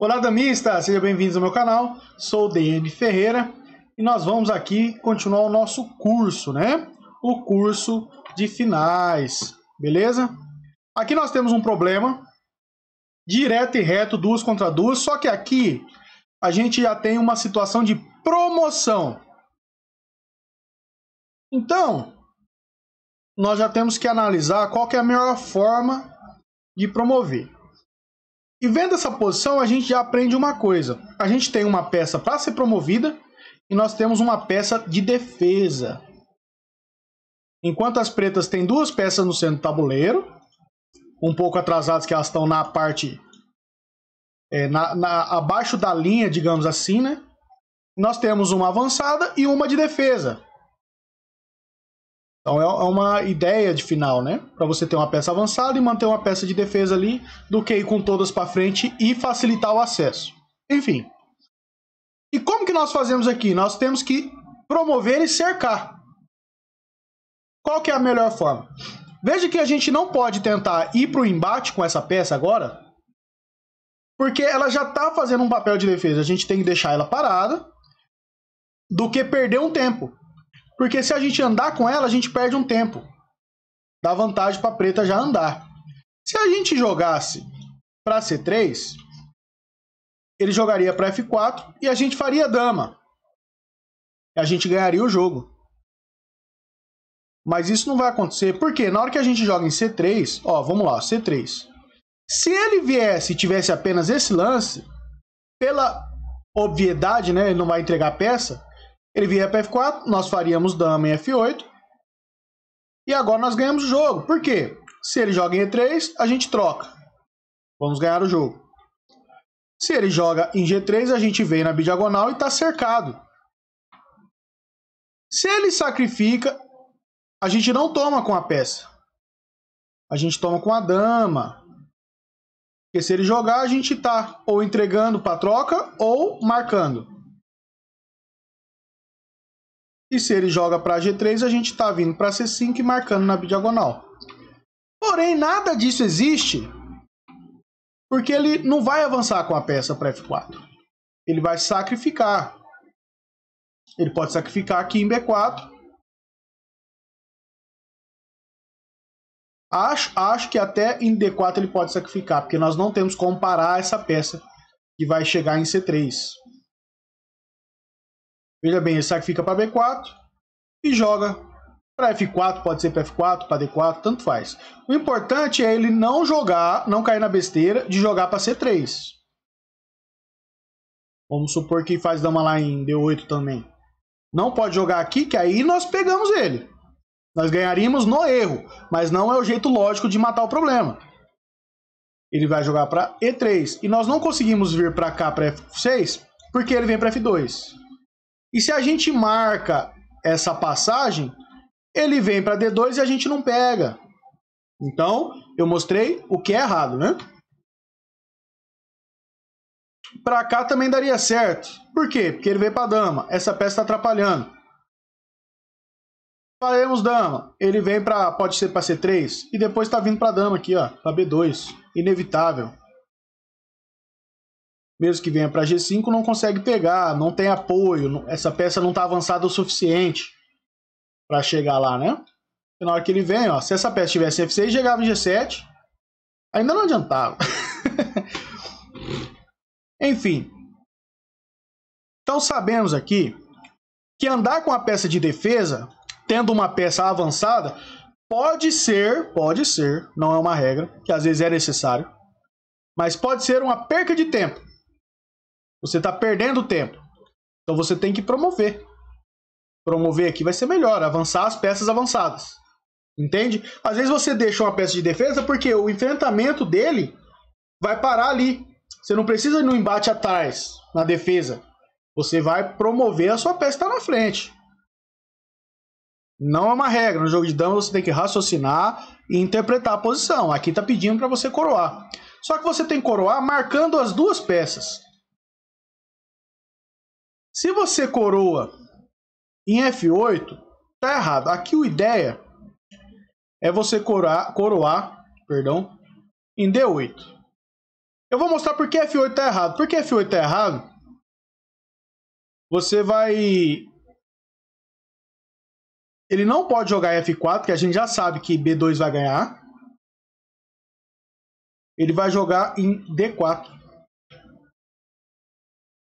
Olá, damista! Sejam bem-vindos ao meu canal. Sou o DM Ferreira e nós vamos aqui continuar o nosso curso, né? O curso de finais, beleza? Aqui nós temos um problema, direto e reto, 2 contra 2, só que aqui a gente já tem uma situação de promoção. Então, nós já temos que analisar qual que é a melhor forma de promover. E vendo essa posição, a gente já aprende uma coisa. A gente tem uma peça para ser promovida e nós temos uma peça de defesa. Enquanto as pretas têm 2 peças no centro do tabuleiro, um pouco atrasadas, que elas estão na parte abaixo da linha, digamos assim, né? Nós temos uma avançada e uma de defesa. Então é uma ideia de final, né? Para você ter uma peça avançada e manter uma peça de defesa ali, do que ir com todas para frente e facilitar o acesso. Enfim. E como que nós fazemos aqui? Nós temos que promover e cercar. Qual que é a melhor forma? Veja que a gente não pode tentar ir para o embate com essa peça agora, porque ela já está fazendo um papel de defesa. A gente tem que deixar ela parada, do que perder um tempo. Porque se a gente andar com ela, a gente perde um tempo. Dá vantagem para a preta já andar. Se a gente jogasse para C3, ele jogaria para F4 e a gente faria dama. A gente ganharia o jogo. Mas isso não vai acontecer, porque na hora que a gente joga em C3, ó, vamos lá, C3. Se ele viesse e tivesse apenas esse lance, pela obviedade, né, ele não vai entregar a peça, ele viria para F4, nós faríamos dama em F8. E agora nós ganhamos o jogo. Por quê? Se ele joga em E3, a gente troca. Vamos ganhar o jogo. Se ele joga em G3, a gente vem na bidiagonal e está cercado. Se ele sacrifica, a gente não toma com a peça. A gente toma com a dama. Porque se ele jogar, a gente está ou entregando para troca ou marcando. E se ele joga para G3, a gente está vindo para C5 e marcando na bidiagonal. Porém, nada disso existe, porque ele não vai avançar com a peça para F4. Ele vai sacrificar. Ele pode sacrificar aqui em B4. Acho que até em D4 ele pode sacrificar, porque nós não temos como parar essa peça que vai chegar em C3. Veja bem, ele sacrifica para B4 e joga para F4, pode ser para F4, para D4, tanto faz. O importante é ele não jogar, não cair na besteira de jogar para C3. Vamos supor que faz dama lá em D8 também. Não pode jogar aqui, que aí nós pegamos ele. Nós ganharíamos no erro, mas não é o jeito lógico de matar o problema. Ele vai jogar para E3 e nós não conseguimos vir para cá para F6 porque ele vem para F2. E se a gente marca essa passagem, ele vem para D2 e a gente não pega. Então, eu mostrei o que é errado, né? Para cá também daria certo. Por quê? Porque ele veio para dama. Essa peça está atrapalhando. Faremos dama. Ele vem para, pode ser para C3 e depois está vindo para dama aqui, ó, para B2. Inevitável. Mesmo que venha para G5, não consegue pegar, não tem apoio, essa peça não está avançada o suficiente para chegar lá, né? E na hora que ele vem, ó, se essa peça tivesse em F6, chegava em G7, ainda não adiantava. Enfim. Então sabemos aqui que andar com a peça de defesa, tendo uma peça avançada, pode ser, não é uma regra, que às vezes é necessário, mas pode ser uma perca de tempo. Você está perdendo tempo. Então você tem que promover. Promover aqui vai ser melhor. Avançar as peças avançadas. Entende? Às vezes você deixa uma peça de defesa porque o enfrentamento dele vai parar ali. Você não precisa ir no embate atrás, na defesa. Você vai promover a sua peça que está na frente. Não é uma regra. No jogo de dama você tem que raciocinar e interpretar a posição. Aqui está pedindo para você coroar. Só que você tem que coroar marcando as 2 peças. Se você coroa em F8, tá errado. Aqui a ideia é você coroar em D8. Eu vou mostrar por que F8 tá errado. Por que F8 tá errado? Você vai... Ele não pode jogar F4, que a gente já sabe que B2 vai ganhar. Ele vai jogar em D4.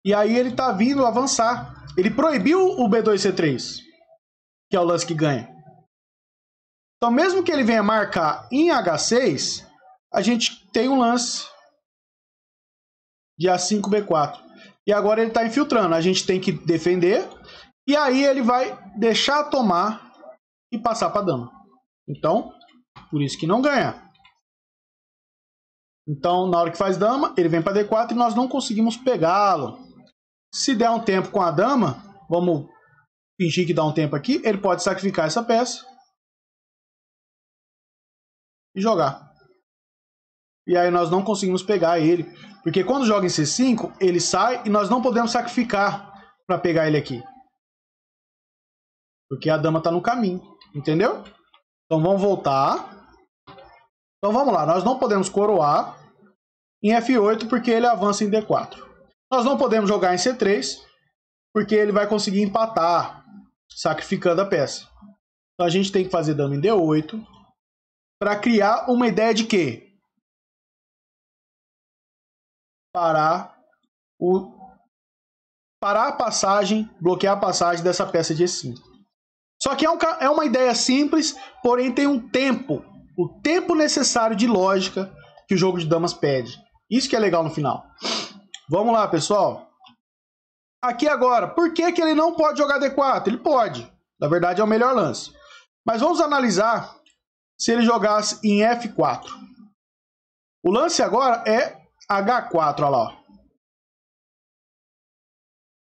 E aí ele tá vindo avançar. Ele proibiu o B2C3, que é o lance que ganha. Então, mesmo que ele venha marcar em H6, a gente tem um lance de A5, B4. E agora ele está infiltrando. A gente tem que defender. E aí ele vai deixar tomar e passar para dama. Então, por isso que não ganha. Então, na hora que faz dama, ele vem para D4 e nós não conseguimos pegá-lo. Se der um tempo com a dama, vamos fingir que dá um tempo aqui, ele pode sacrificar essa peça e jogar. E aí nós não conseguimos pegar ele. Porque quando joga em C5, ele sai e nós não podemos sacrificar para pegar ele aqui. Porque a dama está no caminho. Entendeu? Então vamos voltar. Então vamos lá. Nós não podemos coroar em F8 porque ele avança em D4. Nós não podemos jogar em C3 porque ele vai conseguir empatar, sacrificando a peça. Então a gente tem que fazer dama em D8 para criar uma ideia de quê? Parar a passagem, bloquear a passagem dessa peça de E5. Só que é uma ideia simples, porém tem um tempo, o tempo necessário de lógica que o jogo de damas pede. Isso que é legal no final. Vamos lá, pessoal. Aqui agora, por que ele não pode jogar D4? Ele pode, na verdade é o melhor lance. Mas vamos analisar se ele jogasse em F4. O lance agora é H4, olha lá. Ó.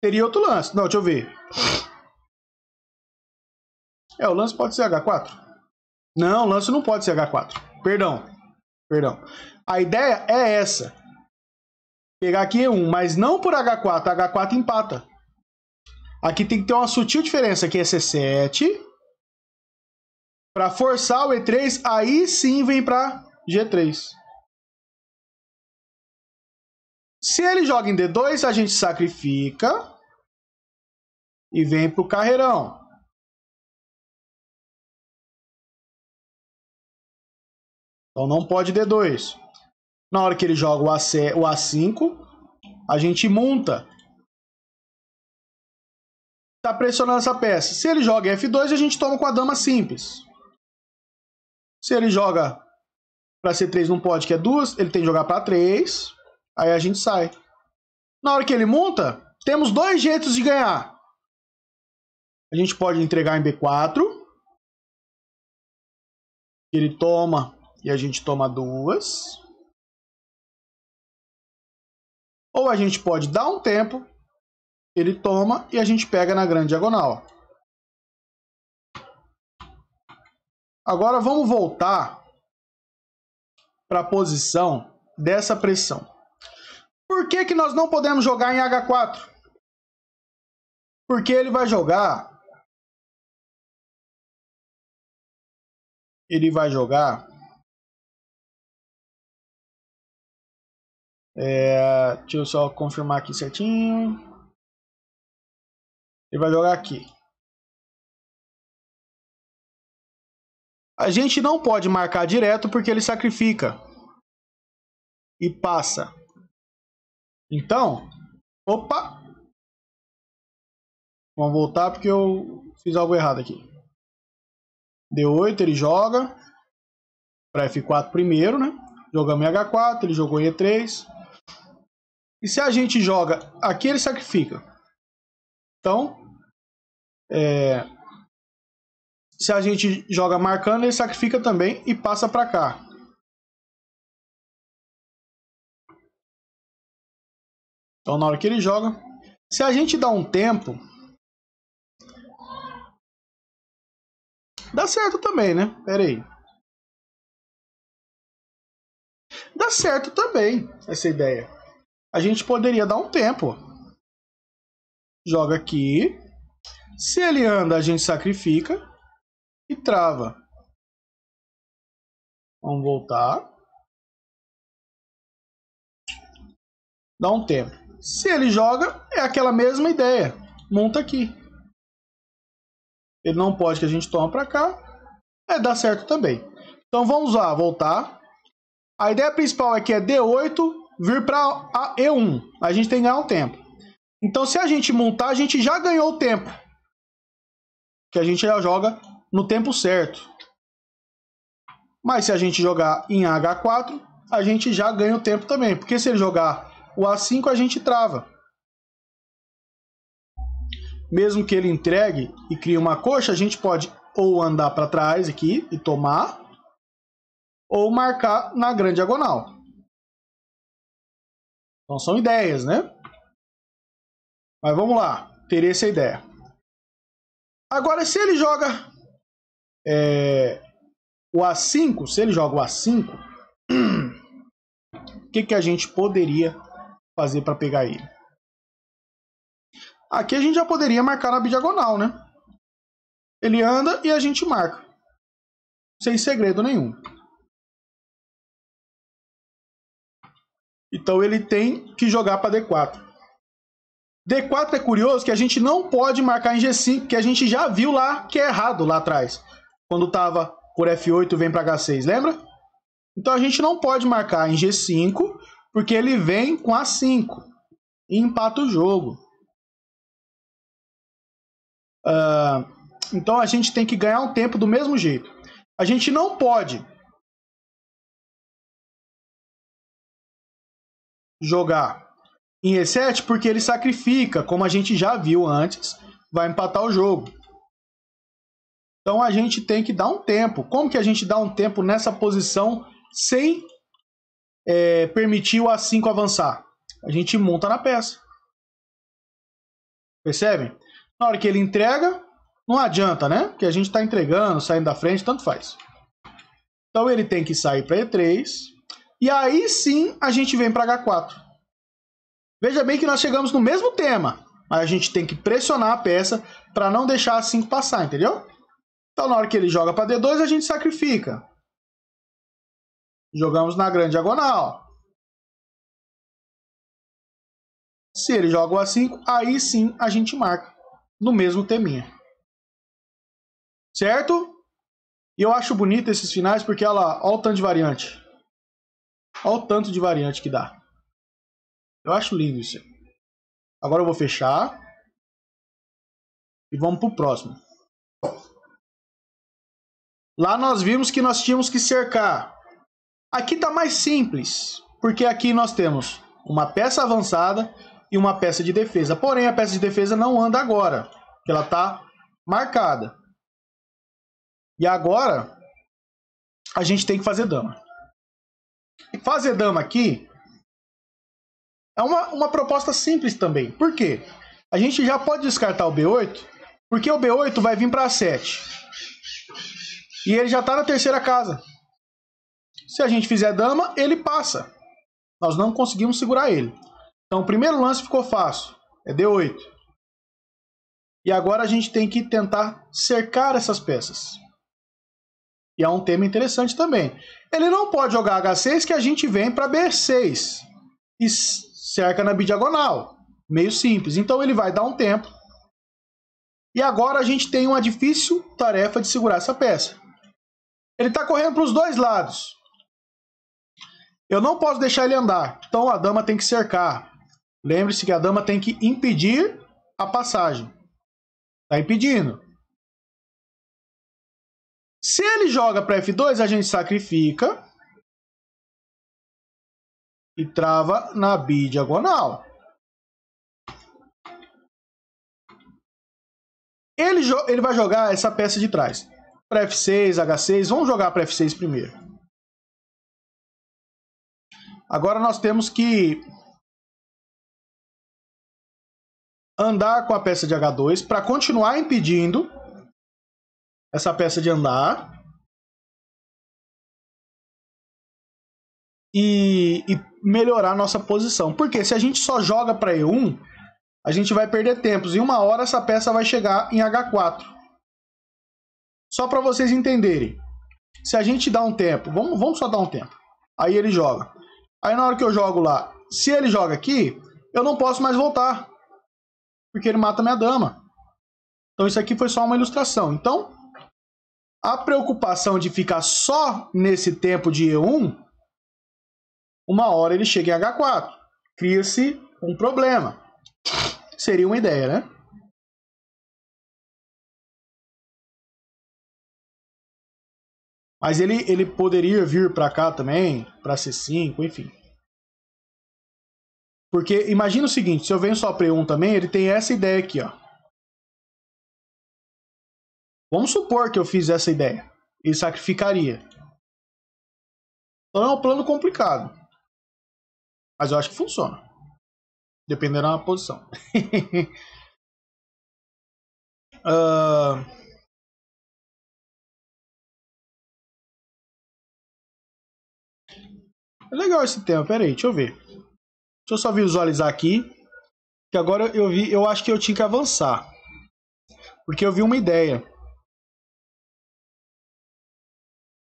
Teria outro lance. Não, deixa eu ver. O lance pode ser H4? Não, o lance não pode ser H4. Perdão. A ideia é essa. Pegar aqui E1, mas não por H4. H4 empata. Aqui tem que ter uma sutil diferença. Aqui é C7. Para forçar o E3, aí sim vem para G3. Se ele joga em D2, a gente sacrifica e vem para o carreirão. Então não pode D2. Na hora que ele joga o A5, a gente monta. Está pressionando essa peça. Se ele joga F2, a gente toma com a dama simples. Se ele joga para C3 não pode, que é 2, ele tem que jogar para 3. Aí a gente sai. Na hora que ele monta, temos dois jeitos de ganhar. A gente pode entregar em B4. Ele toma e a gente toma 2. Ou a gente pode dar um tempo, ele toma e a gente pega na grande diagonal. Agora vamos voltar para a posição dessa pressão. Por que nós não podemos jogar em H4? Porque ele vai jogar... deixa eu só confirmar aqui certinho. Ele vai jogar aqui. A gente não pode marcar direto porque ele sacrifica. E passa. Então, opa! Vamos voltar porque eu fiz algo errado aqui. D8 ele joga. Para F4 primeiro, né? Jogamos em H4, ele jogou em E3. E se a gente joga aqui, ele sacrifica. Então, se a gente joga marcando, ele sacrifica também e passa para cá. Então, na hora que ele joga, se a gente dá um tempo, dá certo também, né? Pera aí. Dá certo também essa ideia. A gente poderia dar um tempo. Joga aqui. Se ele anda, a gente sacrifica e trava. Vamos voltar. Dá um tempo. Se ele joga, é aquela mesma ideia. Monta aqui. Ele não pode que a gente toma para cá. Dá certo também. Então vamos lá, voltar. A ideia principal aqui é D8 vir para E1. A gente tem que ganhar um tempo. Então se a gente montar, a gente já ganhou o tempo. Que a gente já joga no tempo certo. Mas se a gente jogar em H4, a gente já ganha o tempo também. Porque se ele jogar o A5, a gente trava. Mesmo que ele entregue e crie uma coxa, a gente pode ou andar para trás aqui e tomar, ou marcar na grande diagonal. Então são ideias, né? Mas vamos lá, ter essa ideia. Agora, se ele joga o A5, se ele joga o A5, o que a gente poderia fazer para pegar ele? Aqui a gente já poderia marcar na bidiagonal, né? Ele anda e a gente marca. Sem segredo nenhum. Então ele tem que jogar para D4. D4 é curioso que a gente não pode marcar em G5, que a gente já viu lá que é errado lá atrás. Quando estava por F8 vem para H6, lembra? Então a gente não pode marcar em G5, porque ele vem com A5 e empata o jogo. Então a gente tem que ganhar um tempo do mesmo jeito. A gente não pode jogar em E7 porque ele sacrifica, como a gente já viu antes, vai empatar o jogo. Então a gente tem que dar um tempo. Como que a gente dá um tempo nessa posição sem permitir o A5 avançar? A gente monta na peça. Percebem? Na hora que ele entrega, não adianta, né? Porque a gente está entregando, saindo da frente, tanto faz. Então ele tem que sair para E3. E aí sim a gente vem para H4. Veja bem que nós chegamos no mesmo tema. Mas a gente tem que pressionar a peça para não deixar A5 passar, entendeu? Então na hora que ele joga para D2, a gente sacrifica. Jogamos na grande diagonal. Se ele joga o A5, aí sim a gente marca. No mesmo teminha. Certo? E eu acho bonito esses finais porque olha o tanto de variante. Olha o tanto de variante que dá. Eu acho lindo isso. Agora eu vou fechar. E vamos pro próximo. Lá nós vimos que nós tínhamos que cercar. Aqui tá mais simples. Porque aqui nós temos uma peça avançada e uma peça de defesa. Porém, a peça de defesa não anda agora, porque ela está marcada. E agora, a gente tem que fazer dama. Fazer dama aqui é uma proposta simples também. Por quê? A gente já pode descartar o B8, porque o B8 vai vir para A7. E ele já está na terceira casa. Se a gente fizer dama, ele passa. Nós não conseguimos segurar ele. Então, o primeiro lance ficou fácil. É D8. E agora a gente tem que tentar cercar essas peças. E é um tema interessante também. Ele não pode jogar H6 que a gente vem para B6. E cerca na bidiagonal. Meio simples. Então ele vai dar um tempo. E agora a gente tem uma difícil tarefa de segurar essa peça. Ele está correndo para os dois lados. Eu não posso deixar ele andar. Então a dama tem que cercar. Lembre-se que a dama tem que impedir a passagem. Está impedindo. Se ele joga para F2, a gente sacrifica e trava na bidiagonal. Ele vai jogar essa peça de trás. Para F6, H6. Vamos jogar para F6 primeiro. Agora nós temos que andar com a peça de H2 para continuar impedindo essa peça de andar e melhorar a nossa posição. Porque se a gente só joga para E1, a gente vai perder tempos. Em uma hora essa peça vai chegar em H4. Só para vocês entenderem. Se a gente dá um tempo, vamos só dar um tempo. Aí ele joga. Aí na hora que eu jogo lá se ele joga aqui, eu não posso mais voltar. Porque ele mata minha dama. Então isso aqui foi só uma ilustração. Então, a preocupação de ficar só nesse tempo de E1, uma hora ele chega em H4. Cria-se um problema. Seria uma ideia, né? Mas ele poderia vir para cá também, para C5, enfim. Porque imagina o seguinte, se eu venho só para E1 também, ele tem essa ideia aqui, ó. Vamos supor que eu fiz essa ideia. Ele sacrificaria. Então é um plano complicado. Mas eu acho que funciona. Dependendo da posição. É legal esse tema. Pera aí, deixa eu ver. Deixa eu só visualizar aqui. Que agora eu acho que eu tinha que avançar. Porque eu vi uma ideia.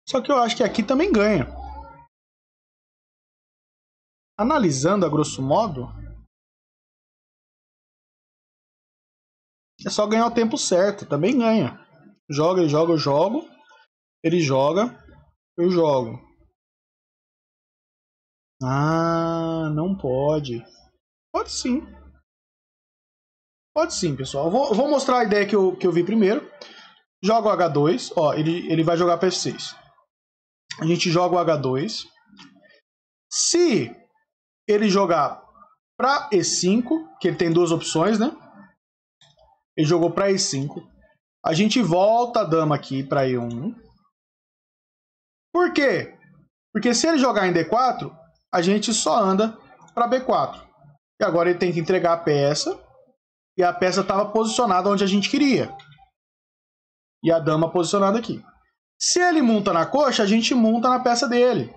Só que eu acho que aqui também ganha. Analisando a grosso modo, é só ganhar o tempo certo. Também ganha. Joga, ele joga, eu jogo. Ele joga, eu jogo. Ah, não pode. Pode sim. Pode sim, pessoal. Eu vou mostrar a ideia que eu vi primeiro. Joga o H2. Ó, ele vai jogar para F6. A gente joga o H2. Se ele jogar para E5, que ele tem duas opções, né? Ele jogou para E5. A gente volta a dama aqui para E1. Por quê? Porque se ele jogar em D4, a gente só anda para B4. E agora ele tem que entregar a peça. E a peça estava posicionada onde a gente queria. E a dama posicionada aqui. Se ele monta na coxa, a gente monta na peça dele.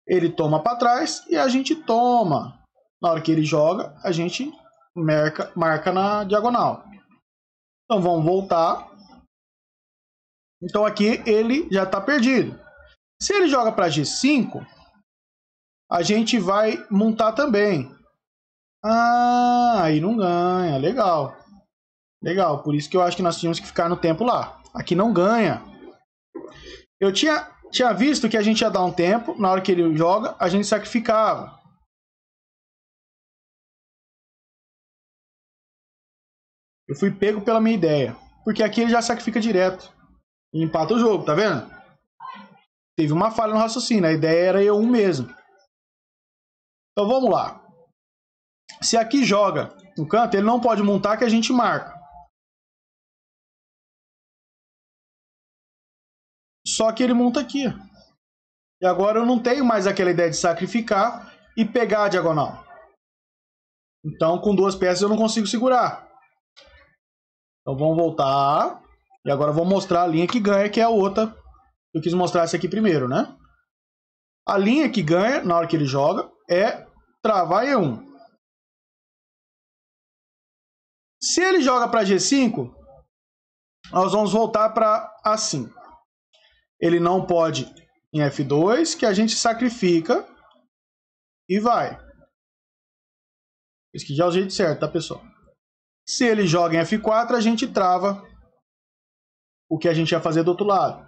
Ele toma para trás e a gente toma. Na hora que ele joga, a gente marca na diagonal. Então vamos voltar. Então aqui ele já está perdido. Se ele joga para G5, a gente vai montar também. Ah, aí não ganha. Legal. Legal, por isso que eu acho que nós tínhamos que ficar no tempo lá. Aqui não ganha. Eu tinha visto que a gente ia dar um tempo. Na hora que ele joga, a gente sacrificava. Eu fui pego pela minha ideia. Porque aqui ele já sacrifica direto. E empata o jogo, tá vendo? Teve uma falha no raciocínio. A ideia era E1 mesmo. Então vamos lá. Se aqui joga no canto, ele não pode montar que a gente marca. Só que ele monta aqui. E agora eu não tenho mais aquela ideia de sacrificar e pegar a diagonal. Então com duas peças eu não consigo segurar. Então vamos voltar. E agora eu vou mostrar a linha que ganha, que é a outra. Eu quis mostrar essa aqui primeiro, né? A linha que ganha na hora que ele joga é travar E1. Se ele joga para G5, nós vamos voltar para A5. Ele não pode em F2, que a gente sacrifica e vai. Esse aqui já é o jeito certo, tá, pessoal? Se ele joga em F4, a gente trava o que a gente ia fazer do outro lado.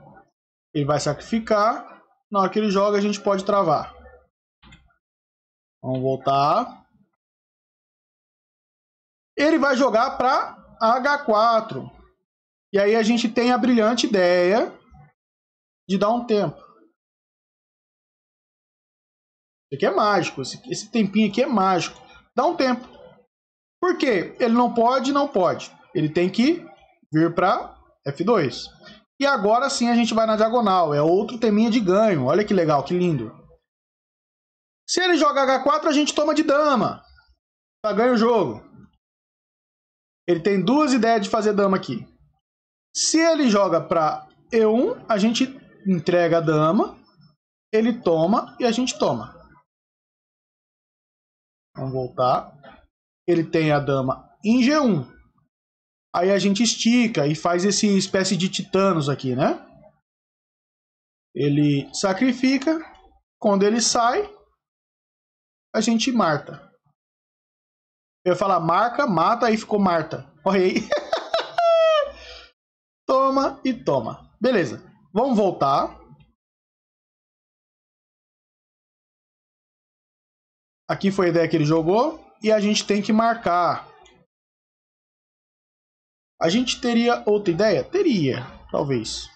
Ele vai sacrificar. Na hora que ele joga, a gente pode travar. Vamos voltar. Ele vai jogar para H4. E aí a gente tem a brilhante ideia de dar um tempo. Isso aqui é mágico. Esse tempinho aqui é mágico. Dá um tempo. Por quê? Ele não pode, não pode. Ele tem que vir para F2. E agora sim a gente vai na diagonal. É outro teminha de ganho. Olha que legal, que lindo. Se ele joga H4, a gente toma de dama. Tá, ganha o jogo. Ele tem duas ideias de fazer dama aqui. Se ele joga para E1, a gente entrega a dama. Ele toma e a gente toma. Vamos voltar. Ele tem a dama em G1. Aí a gente estica e faz esse espécie de titanos aqui, né? Ele sacrifica. Quando ele sai, a gente marta. Eu ia falar marca, mata, aí ficou Marta. Olha aí. Toma e toma. Beleza. Vamos voltar. Aqui foi a ideia que ele jogou. E a gente tem que marcar. A gente teria outra ideia? Teria, talvez.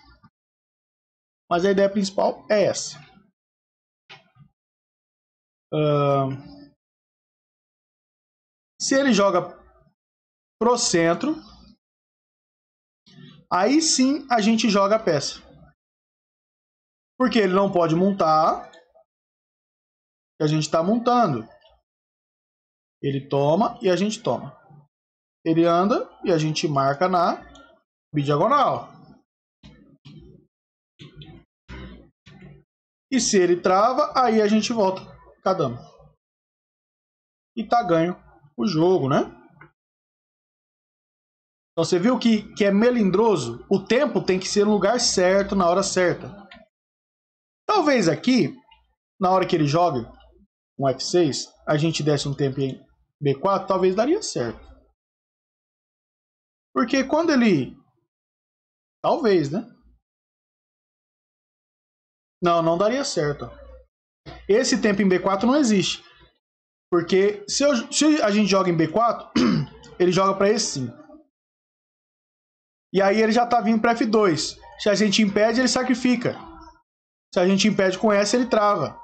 Mas a ideia principal é essa. Se ele joga pro centro, aí sim a gente joga a peça. Porque ele não pode montar. A gente está montando. Ele toma e a gente toma. Ele anda e a gente marca na bidiagonal. E se ele trava, aí a gente volta com a dama. E tá ganho o jogo, né? Então você viu que é melindroso? O tempo tem que ser no lugar certo, na hora certa. Talvez aqui, na hora que ele joga um F6, a gente desse um tempo em B4, talvez daria certo. Porque quando ele... Talvez, né? Não, não daria certo. Esse tempo em B4 não existe. Porque se a gente joga em B4, ele joga para esse 5. E aí ele já tá vindo para F2. Se a gente impede, ele sacrifica. Se a gente impede com S, ele trava.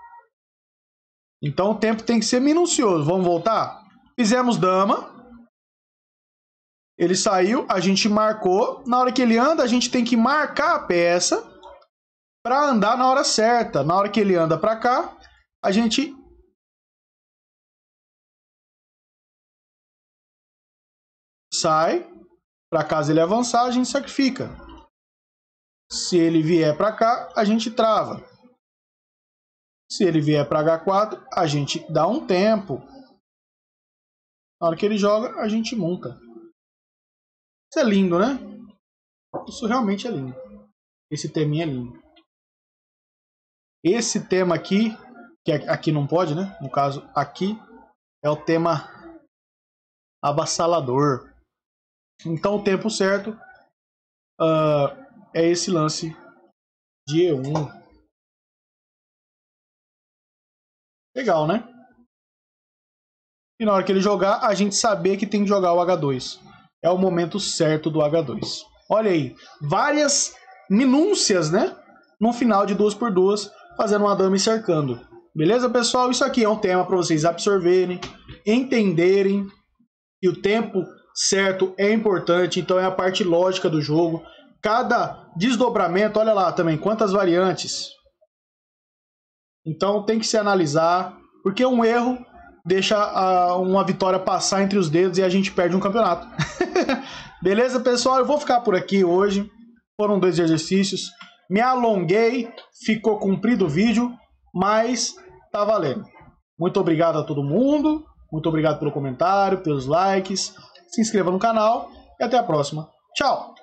Então o tempo tem que ser minucioso. Vamos voltar? Fizemos dama. Ele saiu, a gente marcou. Na hora que ele anda, a gente tem que marcar a peça para andar na hora certa. Na hora que ele anda para cá, a gente sai. Para caso ele avançar, a gente sacrifica. Se ele vier para cá, a gente trava. Se ele vier para H4, a gente dá um tempo. Na hora que ele joga, a gente monta. Isso é lindo, né? Isso realmente é lindo. Esse teminha é lindo. Esse tema aqui, que aqui não pode, né? No caso, aqui é o tema avassalador. Então o tempo certo é esse lance de E1. Legal, né? E na hora que ele jogar, a gente saber que tem que jogar o H2. É o momento certo do H2. Olha aí, várias minúcias, né? No final de 2x2, fazendo uma dama e cercando. Beleza, pessoal? Isso aqui é um tema para vocês absorverem, entenderem que o tempo certo é importante. Então é a parte lógica do jogo. Cada desdobramento, olha lá também, quantas variantes. Então tem que se analisar, porque um erro deixa uma vitória passar entre os dedos e a gente perde um campeonato. Beleza, pessoal? Eu vou ficar por aqui hoje. Foram 2 exercícios. Me alonguei, ficou comprido o vídeo, mas tá valendo. Muito obrigado a todo mundo. Muito obrigado pelo comentário, pelos likes. Se inscreva no canal e até a próxima. Tchau!